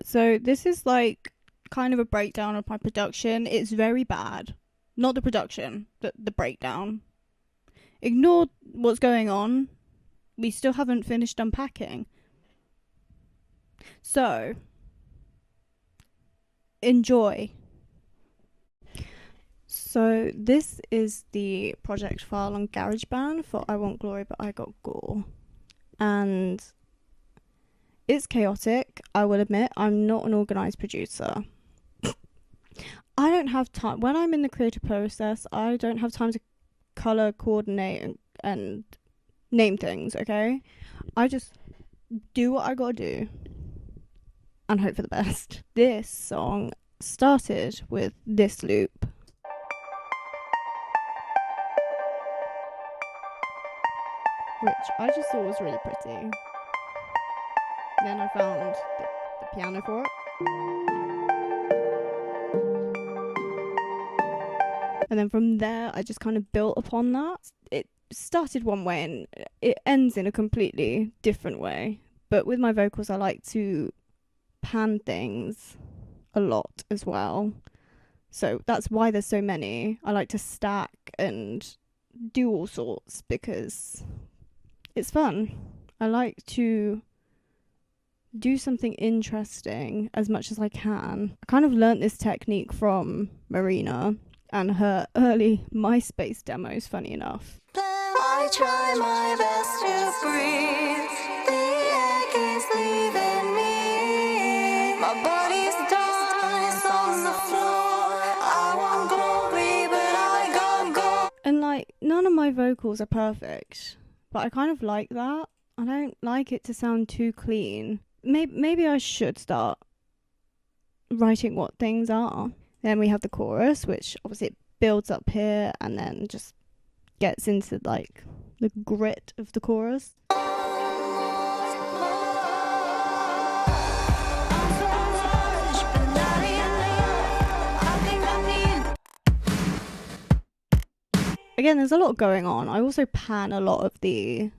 So this is like kind of a breakdown of my production. It's very bad. Not the production, the breakdown. Ignore what's going on. We still haven't finished unpacking. So, enjoy. So this is the project file on GarageBand for I Want Glory But I Got Gore. And it's chaotic, I will admit. I'm not an organised producer. I don't have time. When I'm in the creative process, I don't have time to colour, coordinate and name things, okay? I just do what I gotta do and hope for the best. This song started with this loop. Which I just thought was really pretty. Then I found the piano for it. And then from there, I just kind of built upon that. It started one way and it ends in a completely different way. But with my vocals, I like to pan things a lot as well. So that's why there's so many. I like to stack and do all sorts because it's fun. I like to do something interesting as much as I can. I kind of learnt this technique from Marina and her early MySpace demos, funny enough. I try my best to breathe. The ache is leaving me. My body's done, it's on the floor. I want glory, but I got gold. And like, none of my vocals are perfect, but I kind of like that. I don't like it to sound too clean. Maybe I should start writing what things are. Then we have the chorus, which obviously it builds up here and then just gets into like the grit of the chorus. Again, there's a lot going on. I also pan a lot of the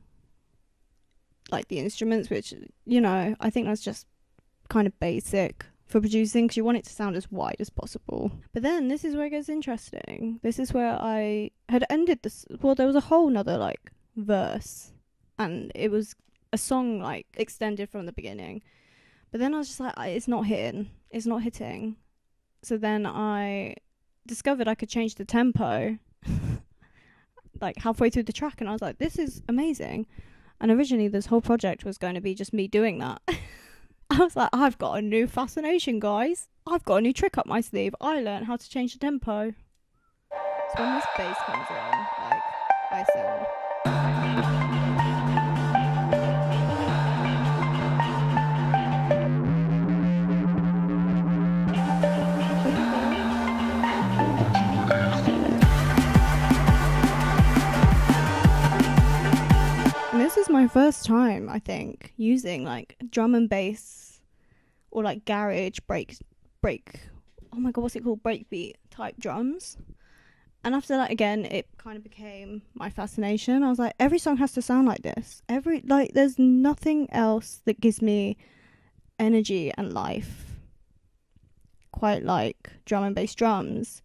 instruments, which, you know, I think that's just kind of basic for producing because you want it to sound as wide as possible. But then this is where it gets interesting. This is where I had ended this. Well, there was a whole nother like verse and it was a song like extended from the beginning. But then I was just like, it's not hitting. It's not hitting. So then I discovered I could change the tempo like halfway through the track and I was like, this is amazing. And originally this whole project was going to be just me doing that. I was like, I've got a new fascination, guys. I've got a new trick up my sleeve. I learned how to change the tempo. So when this bass comes in, like, I sound. And this is my first time, I think, using like drum and bass or like garage break oh my god, what's it called, breakbeat type drums. And after that, again, it kind of became my fascination. I was like, every song has to sound like this. There's nothing else that gives me energy and life quite like drum and bass drums.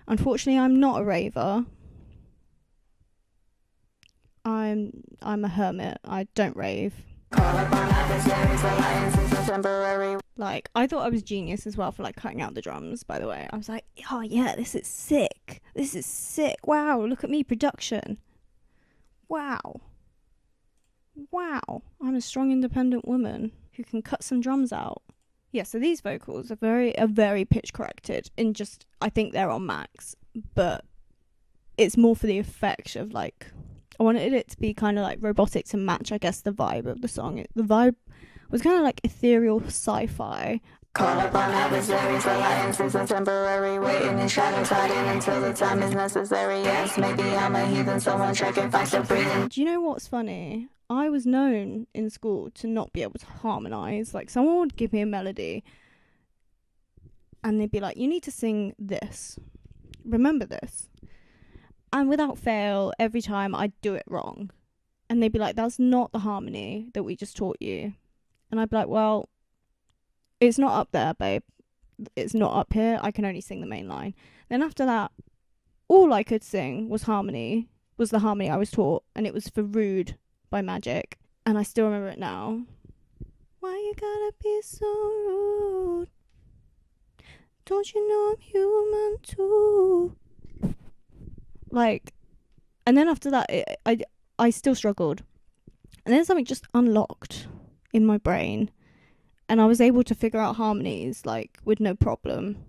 Unfortunately, I'm not a raver. I'm a hermit. I don't rave. Like, I thought I was genius as well for like cutting out the drums, by the way. I was like, oh yeah, this is sick. This is sick. Wow, look at me, production. Wow. I'm a strong, independent woman who can cut some drums out. Yeah, so these vocals are very pitch corrected in just, I think they're on max, but it's more for the effect of like, I wanted it to be kind of like robotic to match, I guess, the vibe of the song. The vibe was kind of like ethereal sci-fi. Call up on adversaries, alliances are temporary. Waiting in shadows, hiding until the time is necessary. Yes, maybe I'm a heathen, someone checking facts of breathing. Do you know what's funny? I was known in school to not be able to harmonise. Like, someone would give me a melody and they'd be like, you need to sing this. Remember this. And without fail, every time I'd do it wrong. And they'd be like, that's not the harmony that we just taught you. And I'd be like, well, It's not up there, babe. It's not up here. I can only sing the main line. Then after that, all I could sing was the harmony I was taught, and it was for Rude by Magic. And I still remember it now. Why you gotta be so rude? Don't you know I'm human too? Like, and then after that, I still struggled. And then something just unlocked in my brain, and I was able to figure out harmonies, like, with no problem.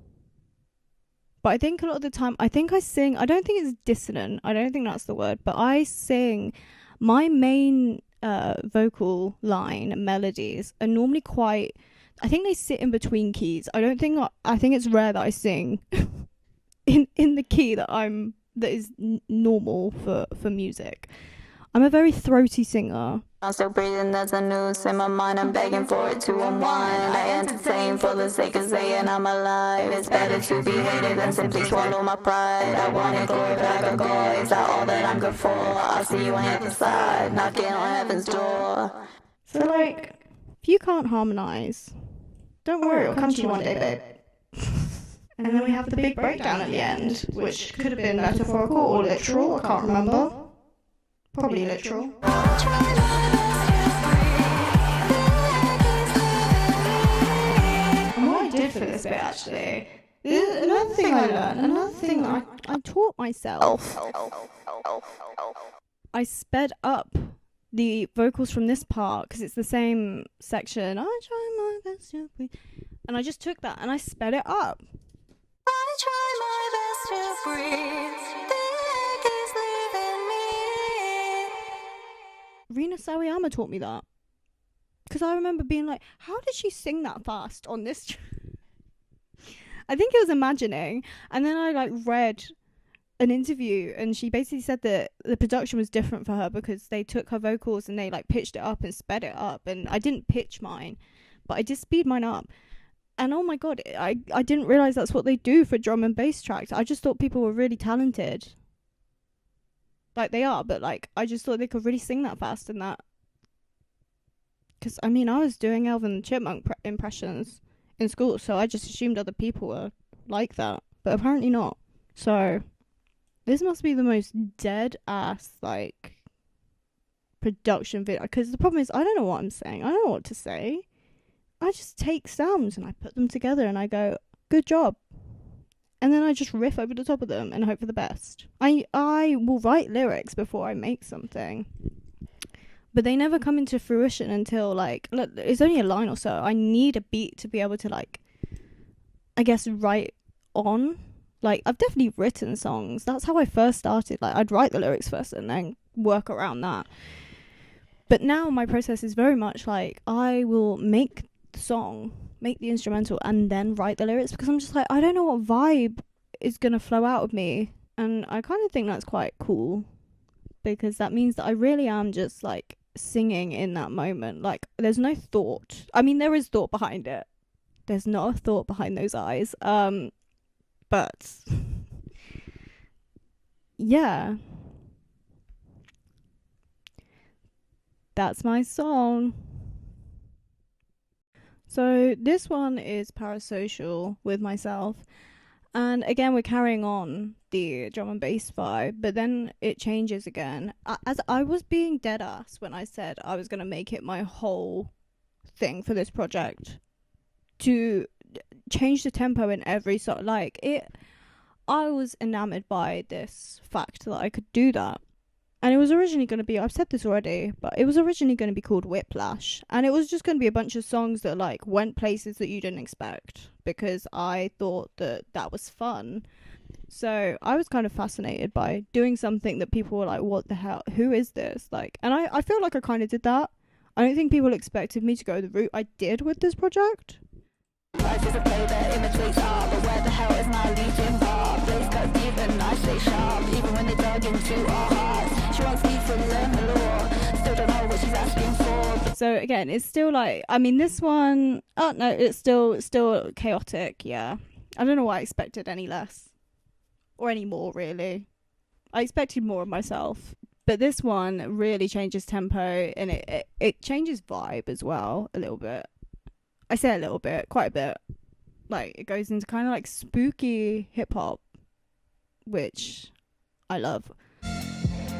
But I think a lot of the time, I sing, I don't think it's dissonant, I don't think that's the word, but I sing, my main vocal line and melodies are normally quite, I think they sit in between keys. I think it's rare that I sing in the key that is normal for music. I'm a very throaty singer. I'm still breathing, there's a noose in my mind, I'm begging for it to unwind. I entertain for the sake of saying I'm alive. It's better to be hated than simply swallow my pride. I wanted glory, but I got gore. Is that all that I'm good for? I'll see you on the other side, knocking on heaven's door. So, like, if you can't harmonise, don't worry, it'll come to you one day, babe. And then we have the big breakdown at the end, which could have been metaphorical or literal, I can't remember. Probably literal. And what I did for this bit, actually, this is another thing I learned, another thing I taught myself. I sped up the vocals from this part, because it's the same section. I try my best to breathe. And I just took that and I sped it up. I try my best to breathe. The ache is leaving me. Rina Sawayama taught me that, because I remember being like, how did she sing that fast on this I think it was imagining, and then I like read an interview and she basically said that the production was different for her because they took her vocals and they like pitched it up and sped it up, and I didn't pitch mine, but I did speed mine up. And oh my god, I didn't realise that's what they do for drum and bass tracks. I just thought people were really talented. Like, they are, but like, I just thought they could really sing that fast and that. Because, I mean, I was doing Alvin and Chipmunk impressions in school, so I just assumed other people were like that. But apparently not. So, this must be the most dead-ass, like, production video. Because the problem is, I don't know what I'm saying. I don't know what to say. I just take sounds and I put them together and I go, good job. And then I just riff over the top of them and hope for the best. I will write lyrics before I make something. But they never come into fruition until, like, look, it's only a line or so. I need a beat to be able to, like, I guess, write on. Like, I've definitely written songs. That's how I first started. Like, I'd write the lyrics first and then work around that. But now my process is very much like, I will make the song, make the instrumental, and then write the lyrics, because I'm just like, I don't know what vibe is gonna flow out of me, and I kind of think that's quite cool, because that means that I really am just like singing in that moment. Like, there's no thought. I mean, there is thought behind it. There's not a thought behind those eyes. But yeah, that's my song. So this one is Parasocial with myself, and again we're carrying on the drum and bass vibe, but then it changes again. As I was being dead ass when I said I was going to make it my whole thing for this project to change the tempo in every song. Like, I was enamored by this fact that I could do that. And it was originally going to be, I've said this already, but it was originally going to be called Whiplash. And it was just going to be a bunch of songs that, like, went places that you didn't expect, because I thought that that was fun. So I was kind of fascinated by doing something that people were like, what the hell? Who is this? Like, and I feel like I kind of did that. I don't think people expected me to go the route I did with this project. Life is a play that imitates art, but where the hell is my legion bar? Blaze cut deep and I stay sharp, even when they dug into our hearts. She wants me to learn the law, still don't know what she's asking for. So again, it's still like, I mean, this one, oh no, it's still chaotic, yeah. I don't know why I expected any less. Or any more, really. I expected more of myself. But this one really changes tempo, and it changes vibe as well, a little bit. I say a little bit, quite a bit. Like, it goes into kind of like spooky hip hop, which I love. Same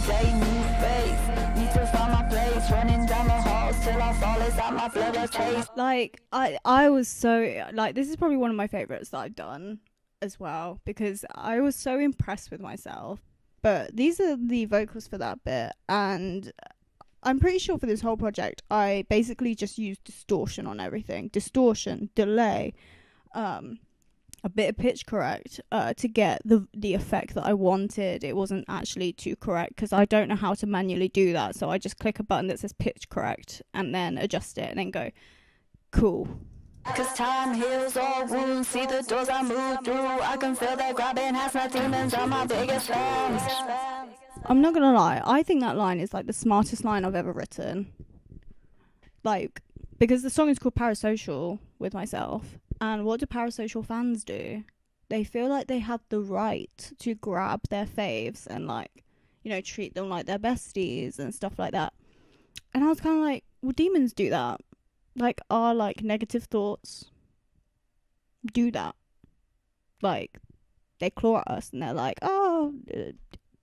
day, new face. Need to find my place. Running down the halls till I fall. Is that my flavor taste? Like, I was so, like, this is probably one of my favourites that I've done as well, because I was so impressed with myself. But these are the vocals for that bit, and I'm pretty sure for this whole project, I basically just used distortion on everything. Distortion, delay, a bit of pitch correct to get the effect that I wanted. It wasn't actually too correct because I don't know how to manually do that. So I just click a button that says pitch correct and then adjust it and then go, cool. Cause time heals all wounds. See the doors I move through. I can feel that grabbing has my demons are my biggest fans. I'm not gonna lie, I think that line is like the smartest line I've ever written. Like, because the song is called Parasocial with myself. And what do parasocial fans do? They feel like they have the right to grab their faves and, like, you know, treat them like their besties and stuff like that. And I was kind of like, well, demons do that. Like, our, like, negative thoughts do that. Like, they claw at us and they're like, oh,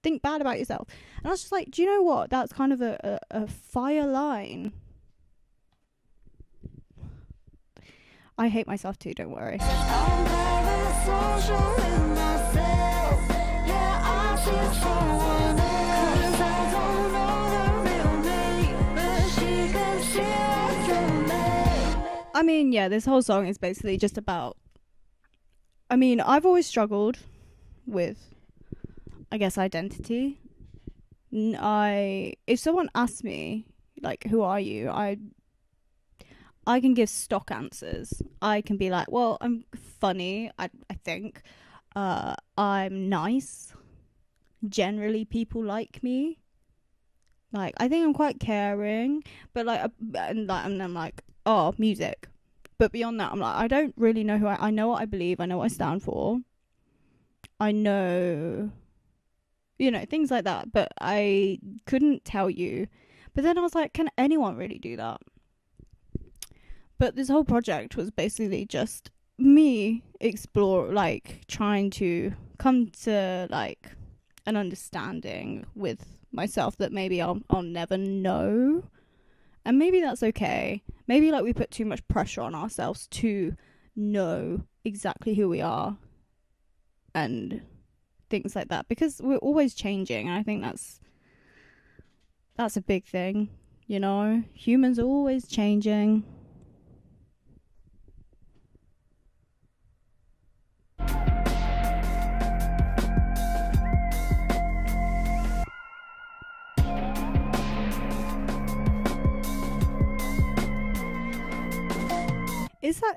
think bad about yourself. And I was just like, do you know what? That's kind of a fire line. I hate myself too, don't worry. I'm parasocial with myself. Yeah, I feel someone else. I don't know the real me, but she can see it through me. I mean, yeah, this whole song is basically just about... I mean, I've always struggled with, I guess, identity. If someone asks me, like, who are you? I can give stock answers. I can be like, well, I'm funny, I think. I'm nice. Generally, people like me. Like, I think I'm quite caring. But, like, and I'm like, oh, music. But beyond that, I'm like, I don't really know who I know what I believe. I know what I stand for. I know, you know, things like that. But I couldn't tell you. But then I was like, can anyone really do that? But this whole project was basically just me trying to come to, like, an understanding with myself that maybe I'll never know. And maybe that's okay. Maybe, like, we put too much pressure on ourselves to know exactly who we are and things like that. Because we're always changing. And I think that's a big thing, you know? Humans are always changing.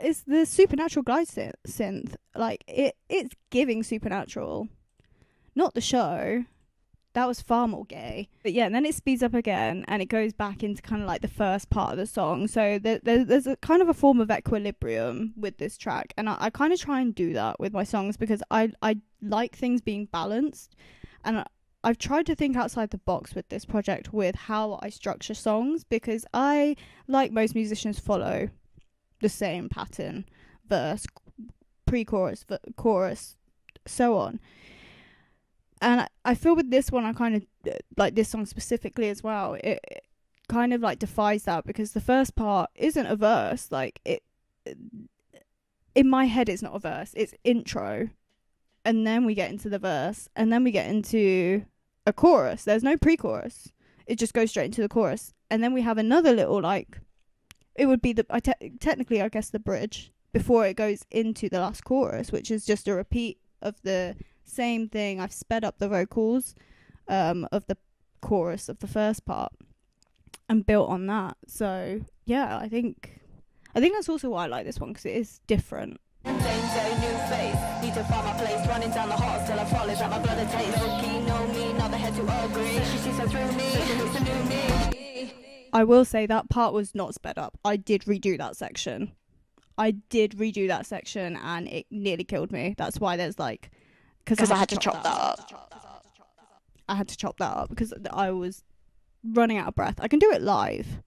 It's the supernatural glide synth. Like, it's giving supernatural. Not the show. That was far more gay. But yeah, and then it speeds up again and it goes back into kind of like the first part of the song. So there's a kind of a form of equilibrium with this track. And I kind of try and do that with my songs because I like things being balanced. And I've tried to think outside the box with this project with how I structure songs because I, like most musicians, follow the same pattern: verse, pre-chorus, chorus, so on. And I feel with this one, I kind of like this song specifically as well. It kind of like defies that because the first part isn't a verse. Like, it in my head, it's not a verse. It's intro, and then we get into the verse, and then we get into a chorus. There's no pre-chorus. It just goes straight into the chorus, and then we have another little, like, it would be technically, I guess, the bridge before it goes into the last chorus, which is just a repeat of the same thing. I've sped up the vocals of the chorus of the first part and built on that. So yeah, I think that's also why I like this one, because it is different. Same day, new face. Need to find my place. Running down the halls till I fall. Is that my blood and taste? No key, no me, not the head to agree. She sees her through me. She needs a new me. I will say that part was not sped up. I did redo that section. And it nearly killed me. That's why there's like... Because I had to chop that up. I had to chop that up because I was running out of breath. I can do it live,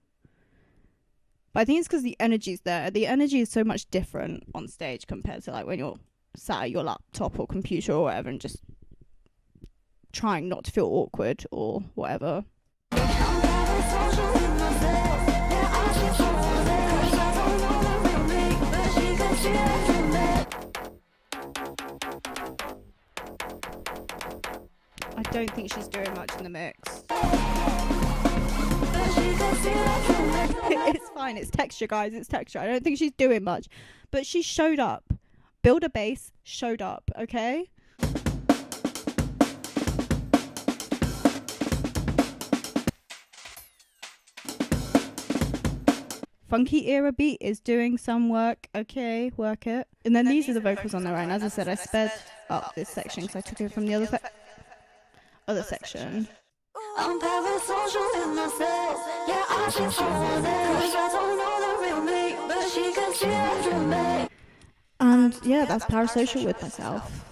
but I think it's because the energy's there. The energy is so much different on stage compared to like when you're sat at your laptop or computer or whatever and just trying not to feel awkward or whatever. I don't think she's doing much in the mix. It's fine, it's texture, guys, it's texture. I don't think she's doing much, but she showed up. Build a bass, showed up, okay? Funky era beat is doing some work, okay, work it. And then these are the vocals on their own. As I said, I sped up this section because I took it from the other section. I'm parasocial in myself. Yeah, I feel someone else. I don't know the real me, but she can see it through me. And yeah, that's Parasocial with myself.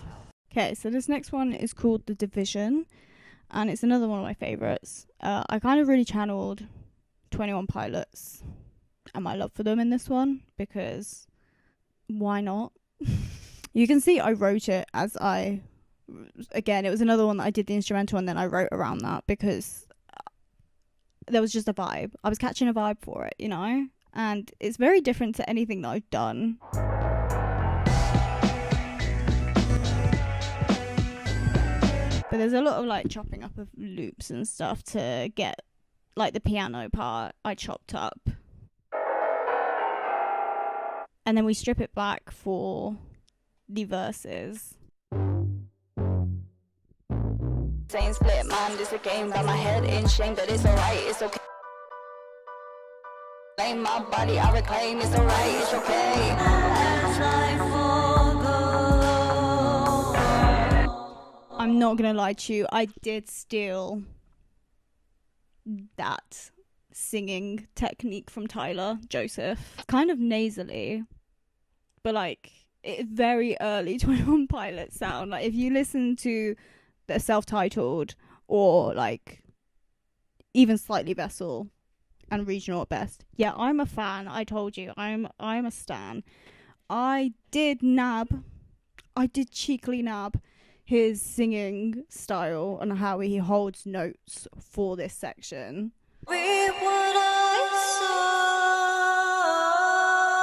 Okay, so this next one is called The Division, and it's another one of my favourites. I kind of really channeled 21 Pilots and my love for them in this one, because why not? You can see I wrote it as again, it was another one that I did the instrumental and then I wrote around that because there was just a vibe. I was catching a vibe for it, you know? And it's very different to anything that I've done. But there's a lot of like chopping up of loops and stuff to get like the piano part I chopped up. And then we strip it back for the verses. Saying split mind is a game, got my head in shame, but it's alright, it's okay. Blame my body, I reclaim, it's alright, it's okay. As I forgo. I'm not gonna lie to you, I did steal that singing technique from Tyler Joseph, kind of nasally, but like it very early 21 Pilot sound. Like if you listen to the self-titled or like even slightly Vessel and Regional at best, yeah, I'm a fan. I told you, I'm a stan. I did cheekily nab his singing style and how he holds notes for this section. Read what I saw.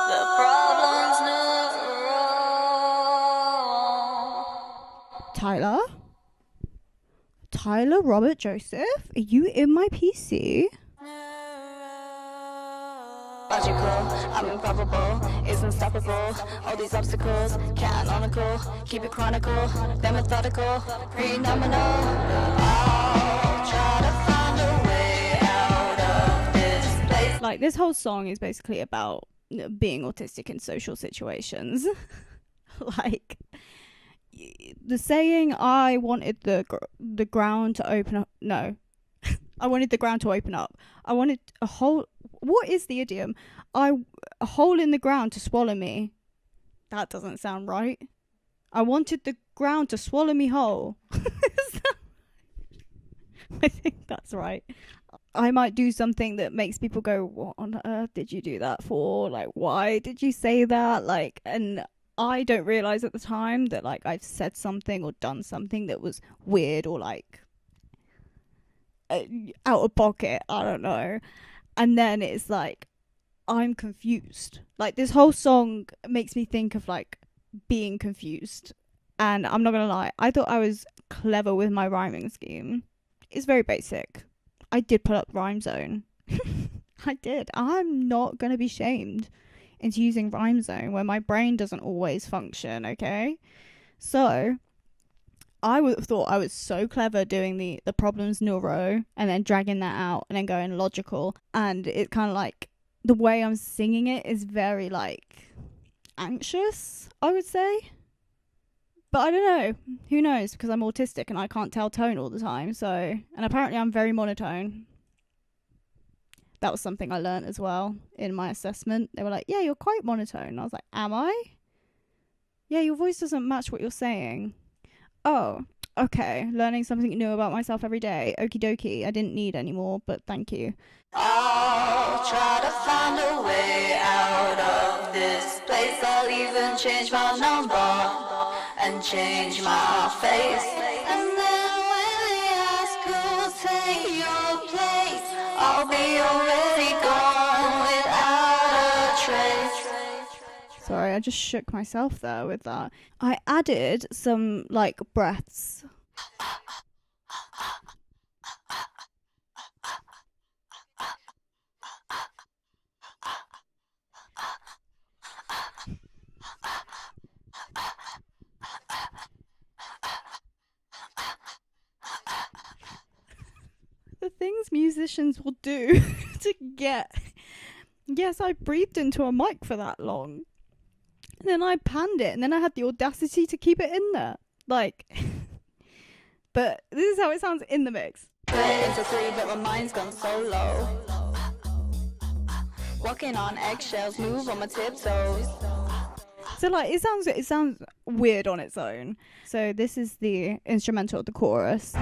The problem's not wrong. Tyler Robert Joseph, are you in my PC? Logical, I'm improbable, it's unstoppable. All these obstacles, canonical, keep it chronicle, they're methodical, phenomenal. I'll try to find a way out of this place. Like this whole song is basically about being autistic in social situations. Like the saying, I wanted the ground to open up. No, I wanted the ground to open up. I wanted a hole. What is the idiom? A hole in the ground to swallow me. That doesn't sound right. I wanted the ground to swallow me whole. I think that's right. I might do something that makes people go, what on earth did you do that for? Like, why did you say that? Like, and I don't realize at the time that like I've said something or done something that was weird or like out of pocket. I don't know. And then it's like, I'm confused. Like this whole song makes me think of like being confused. And I'm not going to lie, I thought I was clever with my rhyming scheme. It's very basic. I did put up Rhyme Zone. I did. I'm not going to be shamed into using Rhyme Zone where my brain doesn't always function, okay? So I would have thought I was so clever doing the problems neuro and then dragging that out and then going logical. And it kind of like, the way I'm singing it is very like anxious, I would say. But I don't know. Who knows? Because I'm autistic and I can't tell tone all the time. So, and apparently I'm very monotone. That was something I learned as well in my assessment. They were like, yeah, you're quite monotone. And I was like, am I? Yeah, your voice doesn't match what you're saying. Oh, Okay, learning something new about myself every day. Okie dokie. I didn't need any more, but thank you. I'll try to find a way out of this place. I'll even change my number and change my face. And then when they ask who'll take your place, I'll be already gone without a trace. Sorry, I just shook myself there with that. I added some, like, breaths. The things musicians will do to get... Yes, I breathed into a mic for that long. And then I panned it, and then I had the audacity to keep it in there. Like... But this is how it sounds in the mix. 20 to 3, but my mind's gone so low. Walking on eggshells, move on my tiptoes. So, like, it sounds weird on its own. So this is the instrumental, the chorus.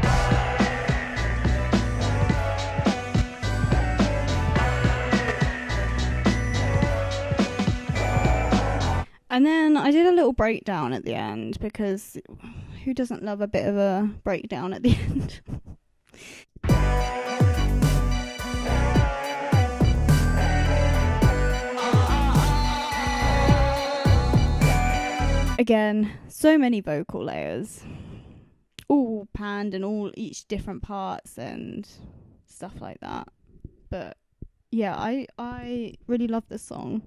And then I did a little breakdown at the end, because who doesn't love a bit of a breakdown at the end? Again, so many vocal layers, all panned and all each different parts and stuff like that. But yeah, I really love this song.